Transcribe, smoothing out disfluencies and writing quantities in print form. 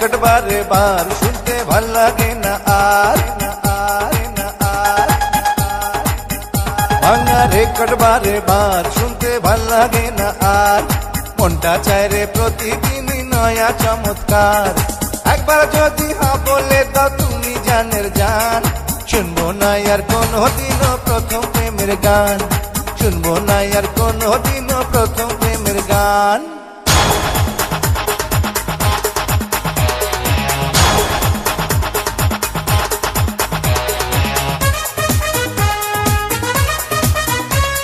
Record বারে বার শুনতে ভাল লাগে না আর, ভাঙা রেকর্ড বারে বার শুনতে ভাল লাগে না আর, মনটা চায় রে প্রতিদিনই নয়া চমৎকার। একবার যদি হ্যাঁ বলে দাও তুমি জানের জান, শুনবো না আর কোনদিনও প্রথম প্রেমের গান, শুনবো না আর কোনদিনও প্রথম প্রেমের গান।